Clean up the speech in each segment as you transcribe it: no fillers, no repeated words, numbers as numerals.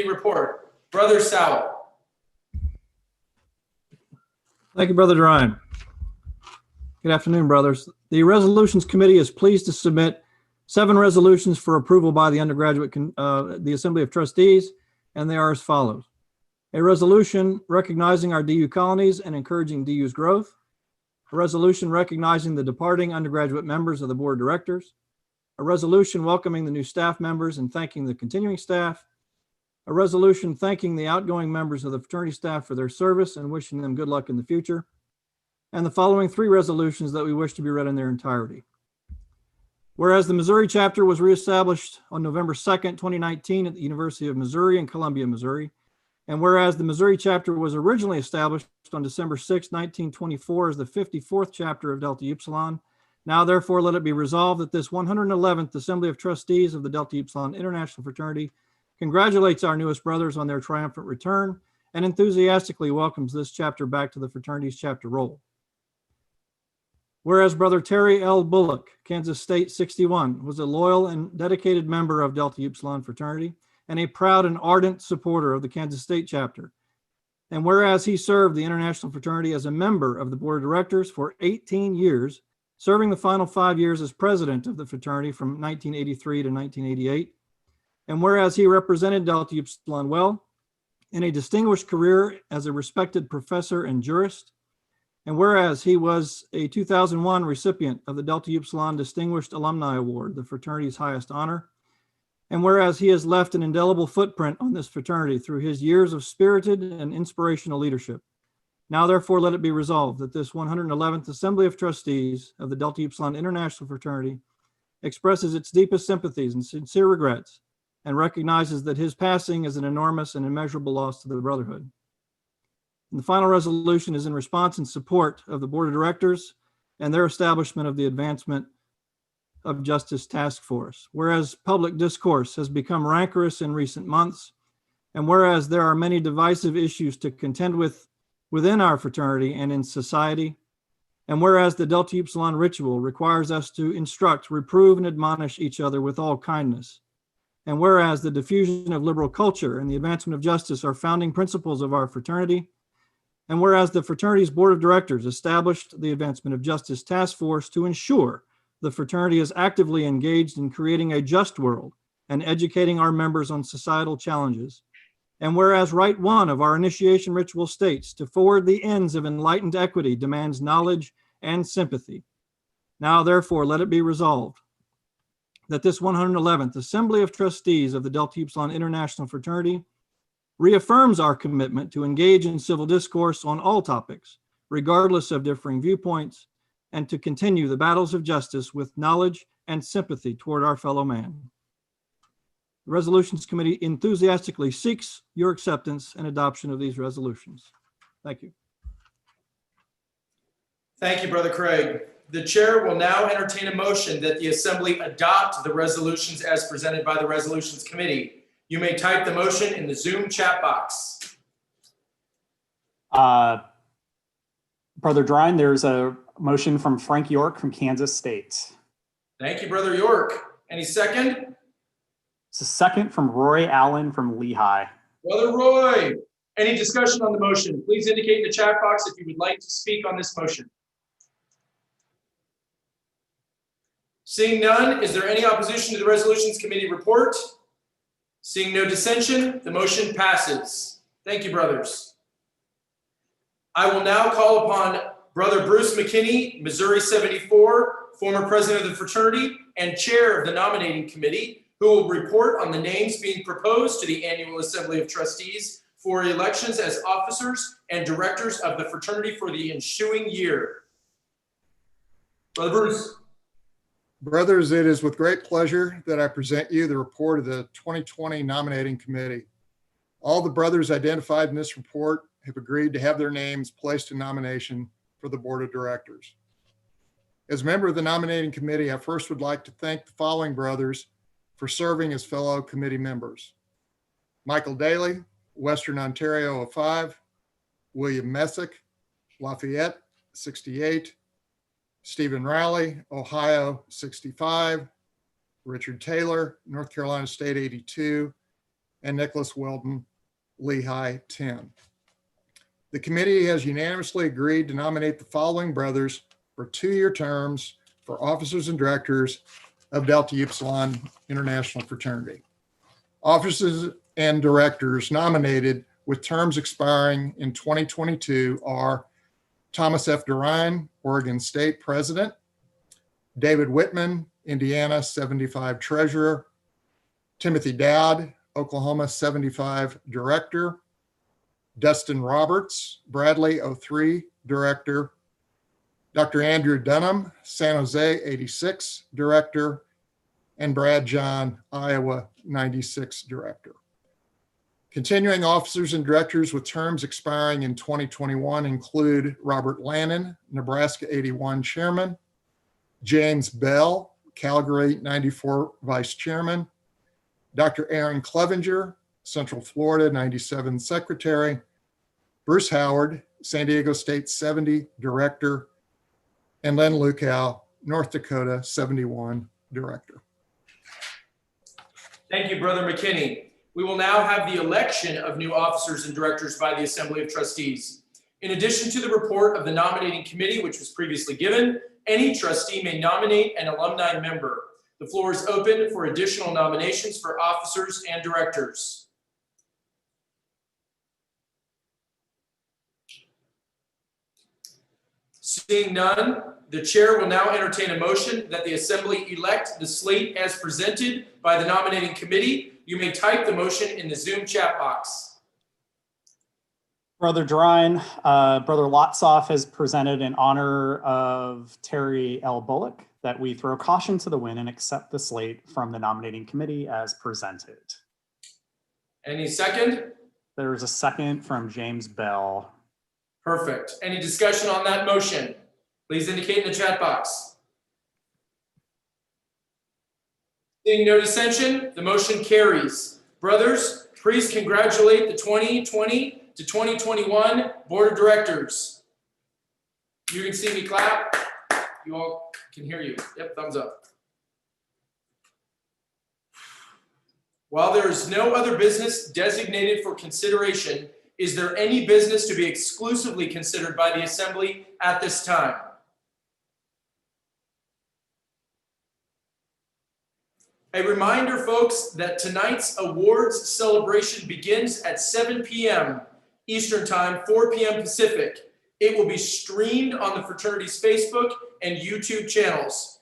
report. Brother Sowell. Thank you, Brother Ryan. Good afternoon, brothers. The Resolutions Committee is pleased to submit 7 resolutions for approval by the the Assembly of Trustees, and they are as follows. A resolution recognizing our DU colonies and encouraging DU's growth. A resolution recognizing the departing undergraduate members of the Board of Directors. A resolution welcoming the new staff members and thanking the continuing staff. A resolution thanking the outgoing members of the fraternity staff for their service and wishing them good luck in the future. And the following 3 resolutions that we wish to be read in their entirety. Whereas the Missouri chapter was reestablished on November 2nd, 2019 at the University of Missouri in Columbia, Missouri. And whereas the Missouri chapter was originally established on December 6, 1924 as the 54th chapter of Delta Upsilon, now therefore let it be resolved that this 111th Assembly of Trustees of the Delta Upsilon International Fraternity congratulates our newest brothers on their triumphant return and enthusiastically welcomes this chapter back to the fraternity's chapter roll. Whereas Brother Terry L. Bullock, Kansas State 61, was a loyal and dedicated member of Delta Upsilon fraternity and a proud and ardent supporter of the Kansas State chapter. And whereas he served the International Fraternity as a member of the Board of Directors for 18 years, serving the final 5 years as president of the fraternity from 1983 to 1988. And whereas he represented Delta Upsilon well in a distinguished career as a respected professor and jurist. And whereas he was a 2001 recipient of the Delta Upsilon Distinguished Alumni Award, the fraternity's highest honor. And whereas he has left an indelible footprint on this fraternity through his years of spirited and inspirational leadership. Now, therefore, let it be resolved that this 111th Assembly of Trustees of the Delta Upsilon International Fraternity expresses its deepest sympathies and sincere regrets and recognizes that his passing is an enormous and immeasurable loss to the brotherhood. And the final resolution is in response and support of the Board of Directors and their establishment of the Advancement of Justice Task Force. Whereas public discourse has become rancorous in recent months, and whereas there are many divisive issues to contend with within our fraternity and in society, and whereas the Delta Upsilon ritual requires us to instruct, reprove, and admonish each other with all kindness, and whereas the diffusion of liberal culture and the advancement of justice are founding principles of our fraternity, and whereas the fraternity's Board of Directors established the Advancement of Justice Task Force to ensure the fraternity is actively engaged in creating a just world and educating our members on societal challenges, and whereas Rite 1 of our initiation ritual states to forward the ends of enlightened equity demands knowledge and sympathy. Now, therefore, let it be resolved that this 111th Assembly of Trustees of the Delta Upsilon International Fraternity reaffirms our commitment to engage in civil discourse on all topics, regardless of differing viewpoints, and to continue the battles of justice with knowledge and sympathy toward our fellow man. The Resolutions Committee enthusiastically seeks your acceptance and adoption of these resolutions. Thank you. Thank you, Brother Craig. The chair will now entertain a motion that the Assembly adopt the resolutions as presented by the Resolutions Committee. You may type the motion in the Zoom chat box. Brother Drine, there's a motion from Frank York from Kansas State. Thank you, Brother York. Any second? It's a second from Roy Allen from Lehigh. Brother Roy, any discussion on the motion? Please indicate in the chat box if you would like to speak on this motion. Seeing none, is there any opposition to the Resolutions Committee report? Seeing no dissension, the motion passes. Thank you, brothers. I will now call upon Brother Bruce McKinney, Missouri 74, former president of the fraternity and chair of the nominating committee, who will report on the names being proposed to the annual Assembly of Trustees for elections as officers and directors of the fraternity for the ensuing year. Brother Bruce. Brothers, it is with great pleasure that I present you the report of the 2020 nominating committee. All the brothers identified in this report have agreed to have their names placed in nomination for the board of directors. As a member of the nominating committee, I first would like to thank the following brothers for serving as fellow committee members: Michael Daly, Western Ontario 05, William Messick, Lafayette 68, Stephen Rowley, Ohio 65, Richard Taylor, North Carolina State 82, and Nicholas Weldon, Lehigh 10. The committee has unanimously agreed to nominate the following brothers for 2-year terms for officers and directors of Delta Upsilon International Fraternity. Officers and directors nominated with terms expiring in 2022 are Thomas F. Durine, Oregon State President; David Whitman, Indiana 75 Treasurer; Timothy Dowd, Oklahoma 75 Director; Dustin Roberts, Bradley 03 Director; Dr. Andrew Dunham, San Jose 86 Director; and Brad John, Iowa 96 Director. Continuing officers and directors with terms expiring in 2021 include Robert Lannon, Nebraska 81 Chairman; James Bell, Calgary 94 Vice Chairman; Dr. Aaron Clevenger, Central Florida 97 Secretary; Bruce Howard, San Diego State 70 Director; and Len Lukow, North Dakota 71 Director. Thank you, Brother McKinney. We will now have the election of new officers and directors by the Assembly of Trustees. In addition to the report of the nominating committee, which was previously given, any trustee may nominate an alumni member. The floor is open for additional nominations for officers and directors. Seeing none, the chair will now entertain a motion that the Assembly elect the slate as presented by the nominating committee. You may type the motion in the Zoom chat box. Brother Drine, Brother Lotsoff has presented in honor of Terry L. Bullock that we throw caution to the wind and accept the slate from the nominating committee as presented. Any second? There's a second from James Bell. Perfect. Any discussion on that motion? Please indicate in the chat box. Seeing no dissension, the motion carries. Brothers, please congratulate the 2020 to 2021 Board of Directors. You can see me clap. You all can hear you. Yep, thumbs up. While there is no other business designated for consideration, is there any business to be exclusively considered by the Assembly at this time? A reminder, folks, that tonight's awards celebration begins at 7 p.m. Eastern Time, 4 p.m. Pacific. It will be streamed on the fraternity's Facebook and YouTube channels.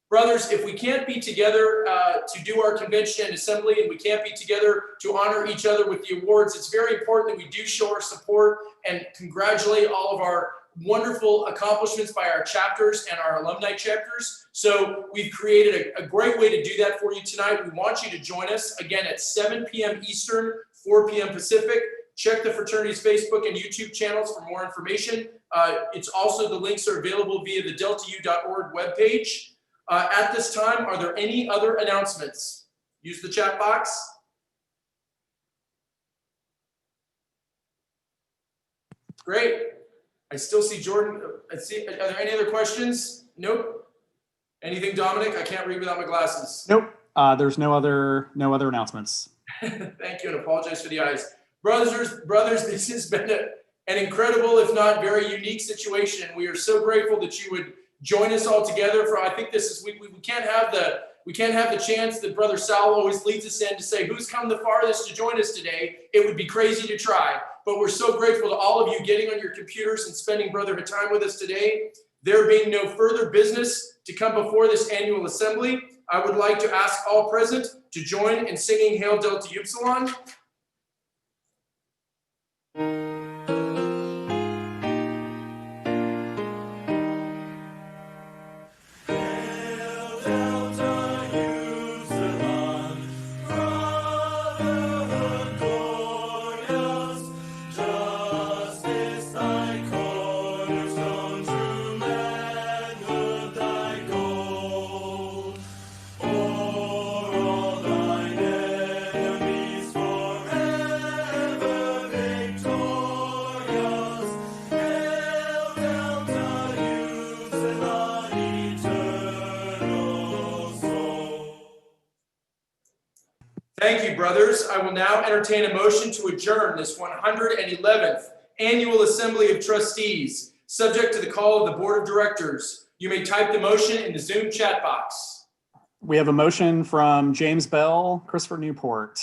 Brothers, if we can't be together to do our convention and assembly, and we can't be together to honor each other with the awards, it's very important that we do show our support and congratulate all of our wonderful accomplishments by our chapters and our alumni chapters. So we've created a great way to do that for you tonight. We want you to join us again at 7 p.m. Eastern, 4 p.m. Pacific. Check the fraternity's Facebook and YouTube channels for more information. It's also, the links are available via the deltau.org webpage. At this time, are there any other announcements? Use the chat box. Great. I still see Jordan. Are there any other questions? Nope. Anything, Dominic? I can't read without my glasses. Nope. There's no other announcements. Thank you, and apologize for the eyes. Brothers, this has been an incredible, if not very unique situation. We are so grateful that you would join us all together. For I think this is we can't have the chance that Brother Sal always leads us in to say who's come the farthest to join us today. It would be crazy to try, but we're so grateful to all of you getting on your computers and spending brotherhood time with us today. There being no further business to come before this annual assembly, I would like to ask all present to join in singing Hail Delta Upsilon. Victorious. Thank you, brothers. I will now entertain a motion to adjourn this 111th Annual Assembly of Trustees, subject to the call of the Board of Directors. You may type the motion in the Zoom chat box. We have a motion from James Bell, Christopher Newport.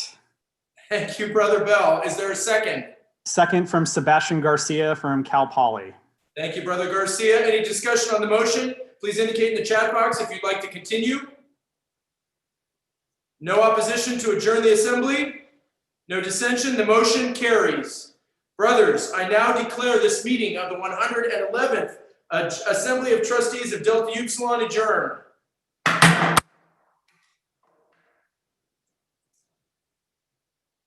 Thank you, Brother Bell. Is there a second? Second from Sebastian Garcia from Cal Poly. Thank you, Brother Garcia. Any discussion on the motion? Please indicate in the chat box if you'd like to continue. No opposition to adjourn the assembly? No dissension? The motion carries. Brothers, I now declare this meeting of the 111th Assembly of Trustees of Delta Upsilon adjourned.